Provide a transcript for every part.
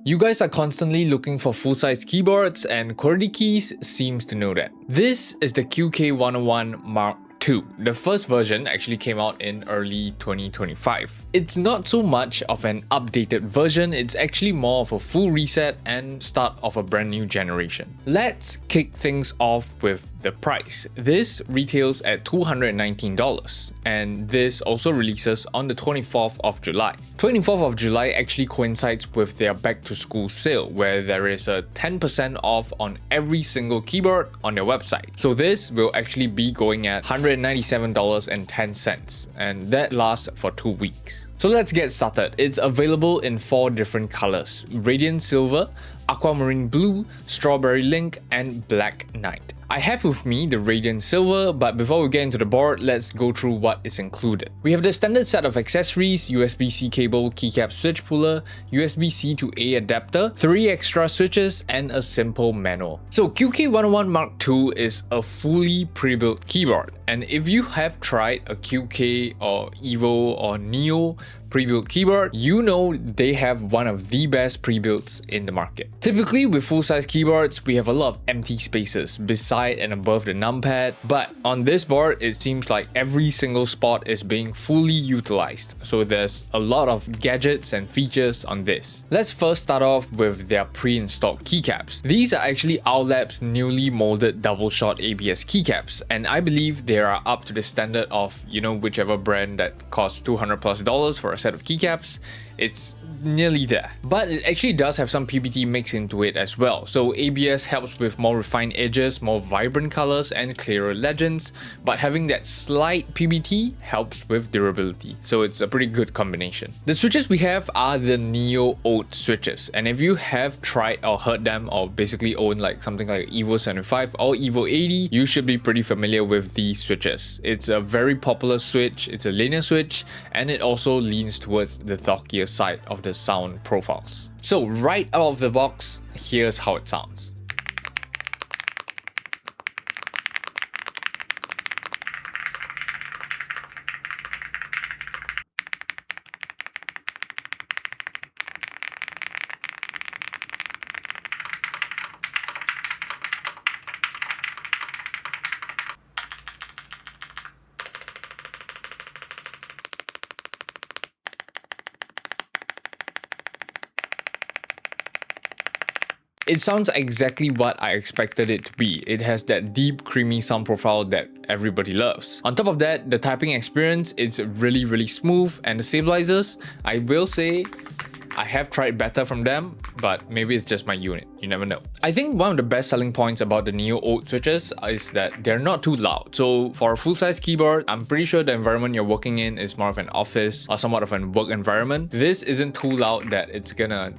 You guys are constantly looking for full-size keyboards, and QWERTY Keys seems to know that. This is the QK100 Mk2. The first version actually came out in early 2025. It's not so much of an updated version, it's actually more of a full reset and start of a brand new generation. Let's kick things off with the price. This retails at $219, and this also releases on the 24th of July. 24th of July actually coincides with their back to school sale, where there is a 10% off on every single keyboard on their website. So this will actually be going at $197.10, and that lasts for 2 weeks. So let's get started. It's available in 4 different colors: Radiant Silver, Aquamarine Blue, Strawberry Link, and Black Knight. I have with me the Radiant Silver, but before we get into the board, let's go through what is included. We have the standard set of accessories: USB-C cable, keycap switch puller, USB-C to A adapter, 3 extra switches, and a simple manual. So QK100 Mk2 is a fully pre-built keyboard, and if you have tried a QK or Evo or Neo pre-built keyboard, you know they have one of the best pre-builds in the market. Typically with full-size keyboards, we have a lot of empty spaces beside and above the numpad, but on this board, it seems like every single spot is being fully utilized. So there's a lot of gadgets and features on this. Let's first start off with their pre-installed keycaps. These are actually Owlab's newly molded double-shot ABS keycaps, and I believe they are up to the standard of, you know, whichever brand that costs $200+ for a set of keycaps. It's nearly there, but it actually does have some PBT mixed into it as well. So ABS helps with more refined edges, more vibrant colors, and clearer legends, but having that slight PBT helps with durability. So it's a pretty good combination. The switches we have are the Neo Oat switches, and if you have tried or heard them, or basically own like something like Evo 75 or Evo 80, you should be pretty familiar with these switches. It's a very popular switch, it's a linear switch, and it also leans towards the thockier side of the sound profiles. So right out of the box, here's how it sounds. It sounds exactly what I expected it to be. It has that deep, creamy sound profile that everybody loves. On top of that, the typing experience is really smooth, and the stabilizers, I will say, I have tried better from them, but maybe it's just my unit, you never know. I think one of the best selling points about the Neo Oat switches is that they're not too loud. So for a full-size keyboard, I'm pretty sure the environment you're working in is more of an office or somewhat of a work environment. This isn't too loud that it's gonna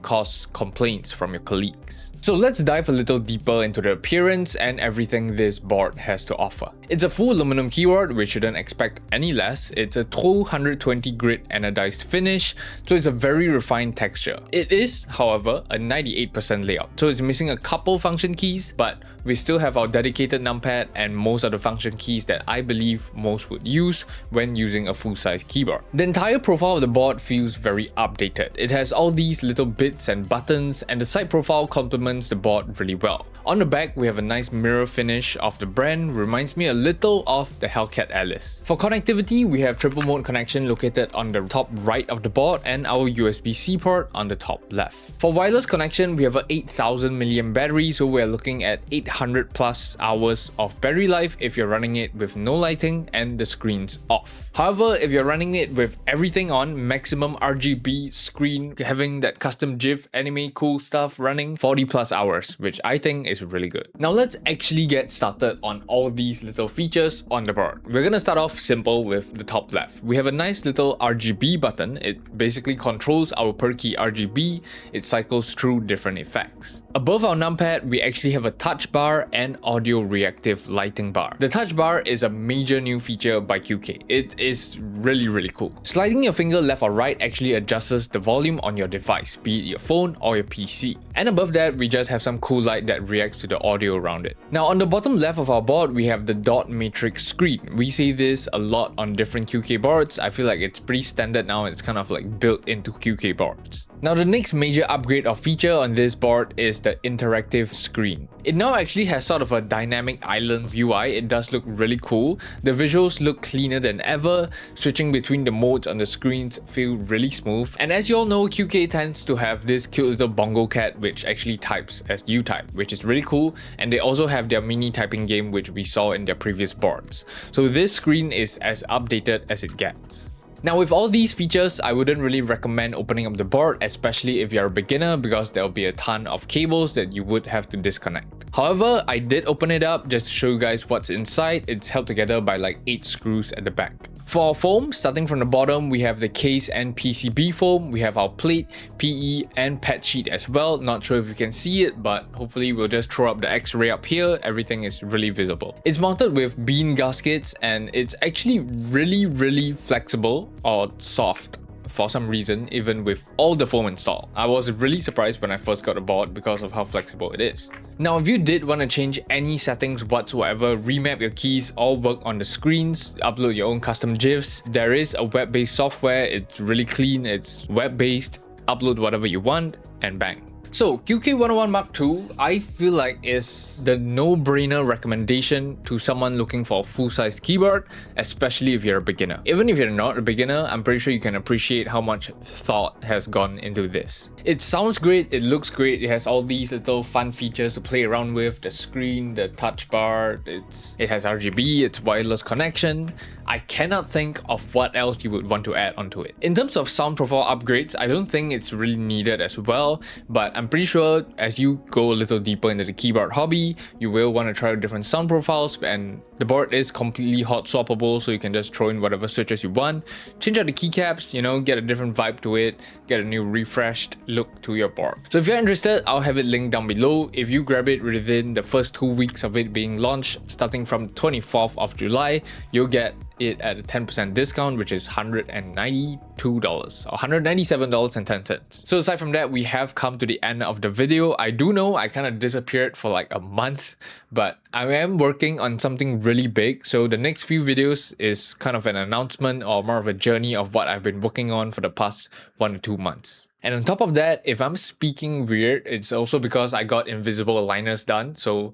cause complaints from your colleagues. So let's dive a little deeper into the appearance and everything this board has to offer. It's a full aluminum keyboard, we shouldn't expect any less. It's a 220 grit anodized finish, so it's a very refined texture. It is, however, a 98% layout, so it's missing a couple function keys, but we still have our dedicated numpad and most of the function keys that I believe most would use when using a full-size keyboard. The entire profile of the board feels very updated. It has all these little bits and buttons, and the side profile complements the board really well. On the back, we have a nice mirror finish of the brand, reminds me a little of the Hellcat Alice. For connectivity, we have triple mode connection located on the top right of the board and our USB-C port on the top left. For wireless connection, we have a 8000 mAh battery, so we're looking at 800+ hours of battery life if you're running it with no lighting and the screen's off. However, if you're running it with everything on, maximum RGB screen, having that custom GIF anime cool stuff running, 40+ hours, which I think is really good. Now let's actually get started on all these little features on the board. We're gonna start off simple with the top left. We have a nice little RGB button. It basically controls our per key RGB. It cycles through different effects. Above our numpad, we actually have a touch bar and audio reactive lighting bar. The touch bar is a major new feature by QK. It is really cool. Sliding your finger left or right actually adjusts the volume on your device, be it your phone or your PC. And above that, we just have some cool light that reacts to the audio around it. Now on the bottom left of our board, we have the dot matrix screen. We see this a lot on different QK boards. I feel like it's pretty standard now. It's kind of like built into QK boards. Now the next major upgrade or feature on this board is the interactive screen. It now actually has sort of a dynamic island UI. It does look really cool. The visuals look cleaner than ever. Switching between the modes on the screens feel really smooth. And as you all know, QK tends to have this cute little bongo cat which actually types as you type, which is really cool. And they also have their mini typing game which we saw in their previous boards. So this screen is as updated as it gets. Now with all these features, I wouldn't really recommend opening up the board, especially if you're a beginner, because there'll be a ton of cables that you would have to disconnect. However, I did open it up just to show you guys what's inside. It's held together by like 8 screws at the back. For our foam, starting from the bottom, we have the case and PCB foam, we have our plate, PE and pet sheet as well. Not sure if you can see it, but hopefully we'll just throw up the X-ray up here. Everything is really visible. It's mounted with bean gaskets and it's actually really flexible or soft for some reason, even with all the foam installed. I was really surprised when I first got the board because of how flexible it is. Now, if you did want to change any settings whatsoever, remap your keys, or work on the screens, upload your own custom GIFs, there is a web-based software. It's really clean, it's web-based, upload whatever you want, and bang. So QK100 Mk2, I feel like is the no-brainer recommendation to someone looking for a full-size keyboard, especially if you're a beginner. Even if you're not a beginner, I'm pretty sure you can appreciate how much thought has gone into this. It sounds great, it looks great, it has all these little fun features to play around with, the screen, the touch bar, it has RGB, it's wireless connection. I cannot think of what else you would want to add onto it. In terms of sound profile upgrades, I don't think it's really needed as well, but I'm pretty sure as you go a little deeper into the keyboard hobby, you will want to try different sound profiles, and the board is completely hot swappable, so you can just throw in whatever switches you want, change out the keycaps, you know, get a different vibe to it, get a new refreshed look to your board. So if you're interested, I'll have it linked down below. If you grab it within the first 2 weeks of it being launched, starting from 24th of July, you'll get it at a 10% discount, which is $192 or $197.10. So aside from that, we have come to the end of the video. I do know I kind of disappeared for like a month, but I am working on something really big. So the next few videos is kind of an announcement or more of a journey of what I've been working on for the past 1 to 2 months. And on top of that, if I'm speaking weird, it's also because I got invisible aligners done. So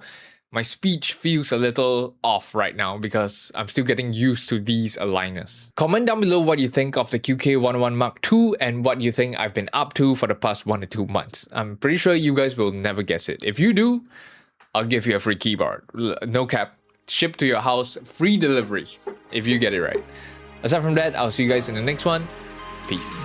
my speech feels a little off right now because I'm still getting used to these aligners. Comment down below what you think of the QK100 Mk2 and what you think I've been up to for the past 1 to 2 months. I'm pretty sure you guys will never guess it. If you do, I'll give you a free keyboard. No cap. Shipped to your house, free delivery if you get it right. Aside from that, I'll see you guys in the next one. Peace.